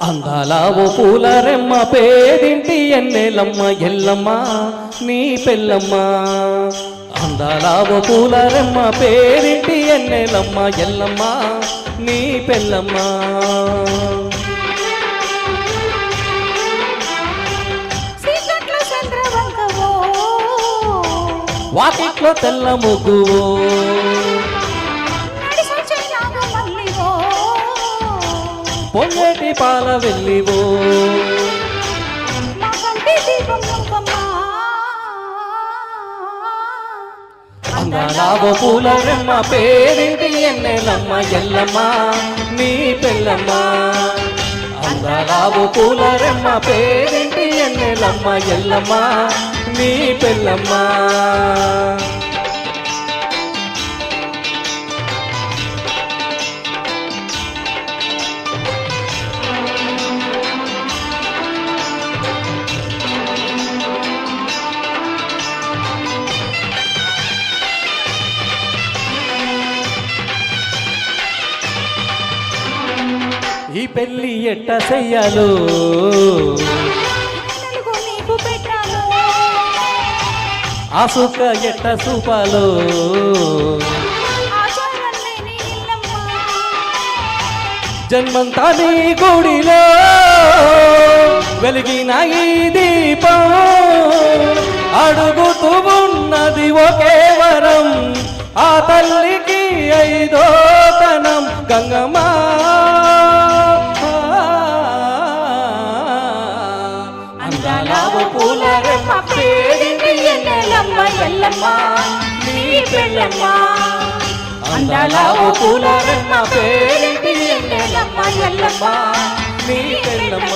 అందాల ఓ పూల రెమ్మ పేరింటి ఎన్నెలమ్మ ఎల్లమ్మ నీ పెళ్ళమ్మ. అందాల ఓ పూల రెమ్మ పేరింటి ఎన్నెలమ్మ ఎల్లమ్మ నీ పెళ్ళమ్మ. వాకిట్లో తెల్ల ముగ్గువో పొంగటి పాల వెళ్ళివో అందాలావో పూల రెమ్మ పేరింటి ఎన్నెలమ్మ ఎల్లమ్మ నీ పెళ్ళమ్మ. అందాలావో పూల రెమ్మ పేరింటి ఎన్నెలమ్మ ఎల్లమ్మ నీ పెళ్ళమ్మ. ఈ పెళ్ళి ఎట్ట చెయ్యాలో ఆ సుఖ ఎట్ట చూపాలో జన్మంతా నీ గుడిలో వెలిగిన ఈ దీపం అడుగుతూ ఉన్నది ఒకే వరం ఆ తల్లికి ఐదో తనం గంగమ్మ. అందాలావో పూల రెమ్మ పేరింటి ఎన్నెలమ్మ ఎల్లమ్మ నీ పెళ్ళమ్మ. అందాలావో పూల రెమ్మ పేరింటి ఎన్నెలమ్మ ఎల్లమ్మ నీ పెళ్ళమ్మ.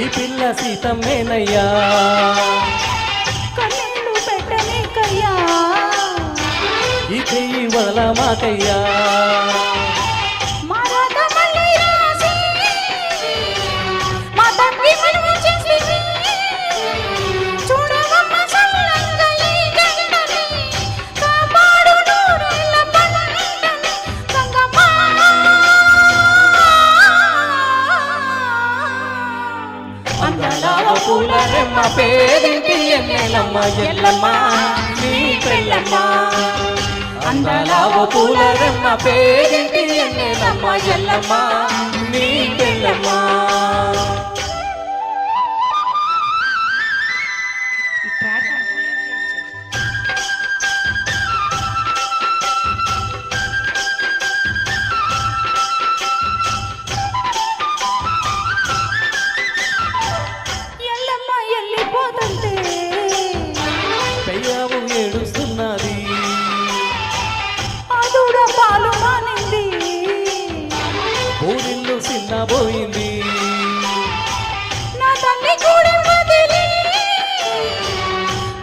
ఈ పిల్ల సీతమ్మేనయ్యా కన్నీళ్ళు పెట్టలేకయ్యా ఈ చెయ్యి వదలమాకయ్యా. అందాలావో పూల రెమ్మ పేరింటి ఎన్నెలమ్మ ఎల్లమ్మ నీ పెళ్ళమ్మ. అందాలావో పూల రెమ్మ పేరింటి ఎన్నెలమ్మ ఎల్లమ్మ నీ పెళ్ళమ్మ. పెయ్యావు ఏడుస్తున్నది అదుడ పాలు మానింది ఊరిల్లు చిన్నబోయింది నా తల్లి కూడా వదిలి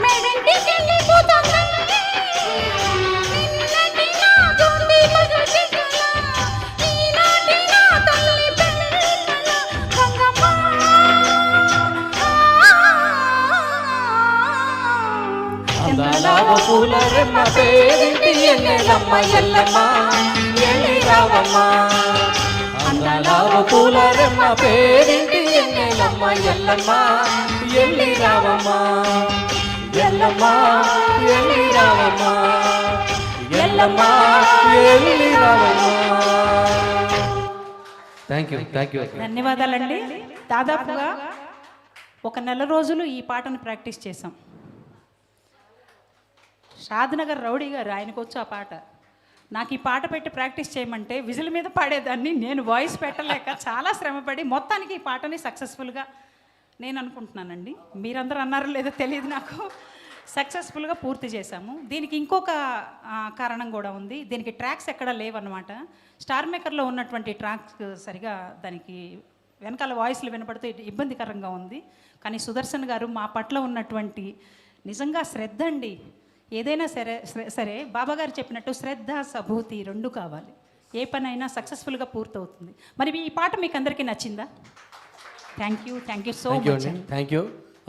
మేడింటికి వెళ్ళిపోతుంది. నిన్నటి నా తోటి పగటి కల, ఈనాటి నా తల్లి పెళ్ళి కల గంగమ్మ. అందాలావో పూల రెమ్మ పేరింటి ఎన్నెలమ్మ ఎల్లమ్మ ఎల్లి రావమ్మ. అందాలావో పూల రెమ్మ పేరింటి ఎన్నెలమ్మ ఎల్లమ్మ ఎల్లి రావమ్మ. ఎల్లమ్మ ఎల్లి రావమ్మ ఎల్లమ్మ ఎల్లి రావమ్మ. Thank you. ధన్యవాదాలండి. దాదాపుగా ఒక నెల రోజులు ఈ పాటను ప్రాక్టీస్ చేశాం. షాద్నగర్ రౌడీ గారు ఆయనకు వచ్చు ఆ పాట. నాకు ఈ పాట పెట్టి ప్రాక్టీస్ చేయమంటే విజిల్ మీద పాడేదాన్ని. నేను వాయిస్ పెట్టలేక చాలా శ్రమపడి మొత్తానికి ఈ పాటని సక్సెస్ఫుల్గా నేను అనుకుంటున్నానండి. మీరందరూ అన్నారో లేదో తెలియదు నాకు. సక్సెస్ఫుల్గా పూర్తి చేశాము. దీనికి ఇంకొక కారణం కూడా ఉంది. దీనికి ట్రాక్స్ ఎక్కడ లేవన్నమాట. స్టార్ మేకర్లో ఉన్నటువంటి ట్రాక్స్ సరిగా దానికి వెనకాల వాయిస్లు వినపడుతూ ఇబ్బందికరంగా ఉంది. కానీ సుదర్శన్ గారు మా పట్ల ఉన్నటువంటి నిజంగా శ్రద్ధ అండి. ఏదైనా సరే సరే బాబాగారు చెప్పినట్టు శ్రద్ధ సభూతి రెండు కావాలి. ఏ పనైనా సక్సెస్ఫుల్గా పూర్తవుతుంది. మరి ఈ పాట మీకు అందరికీ నచ్చిందా? Thank you so thank you much. అండి, థ్యాంక్ యూ.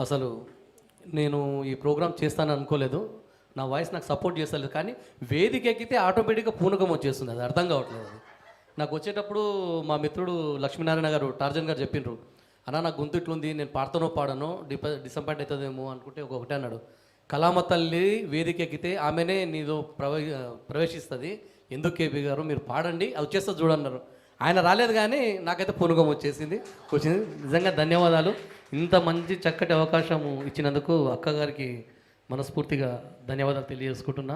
అసలు నేను ఈ ప్రోగ్రామ్ చేస్తాను అనుకోలేదు. నా వాయిస్ నాకు సపోర్ట్ చేస్తలేదు, కానీ వేదిక ఎక్కితే ఆటోమేటిక్గా పూనకం వచ్చేస్తుంది. అది అర్థం కావట్లేదు. అది నాకు వచ్చేటప్పుడు మా మిత్రుడు లక్ష్మీనారాయణ గారు, టార్జన్ గారు చెప్పిండ్రు, అన్న నాకు గొంతు ఇట్లుంది, నేను పాడతానో పాడనో డిసప్పాయింట్ అవుతుందేమో అనుకుంటే ఒకటే అన్నాడు, కళామ తల్లి వేదిక ఎక్కితే ఆమెనే నీలో ప్రవేశిస్తుంది, ఎందుకు కేబీ గారు మీరు పాడండి, అది వచ్చేస్తుంది చూడన్నారు. ఆయన రాలేదు, కానీ నాకైతే పూనకం వచ్చింది. నిజంగా ధన్యవాదాలు. ఇంత మంచి చక్కటి అవకాశం ఇచ్చినందుకు అక్కగారికి మనస్ఫూర్తిగా ధన్యవాదాలు తెలియజేసుకుంటున్నా.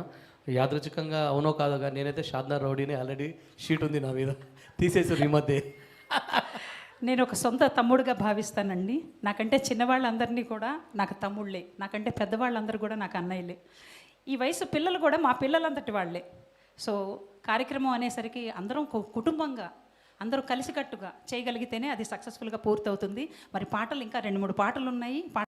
యాదృచ్ఛికంగా అవునో కాదో కానీ నేనైతే షాద్నార్ రౌడీని, ఆల్రెడీ షీట్ ఉంది నా మీద, తీసేసారు ఈ మధ్య. నేను ఒక సొంత తమ్ముడుగా భావిస్తానండి. నాకంటే చిన్నవాళ్ళందరినీ కూడా నాకు తమ్ముళ్ళే, నాకంటే పెద్దవాళ్ళందరూ కూడా నాకు అన్నయ్యలే. ఈ వయసు పిల్లలు కూడా మా పిల్లలంతటి వాళ్ళే. సో కార్యక్రమం అనేసరికి అందరం కుటుంబంగా అందరూ కలిసికట్టుగా చేయగలిగితేనే అది సక్సెస్ఫుల్గా పూర్తవుతుంది. మరి పాటలు ఇంకా 2-3 పాటలు ఉన్నాయి.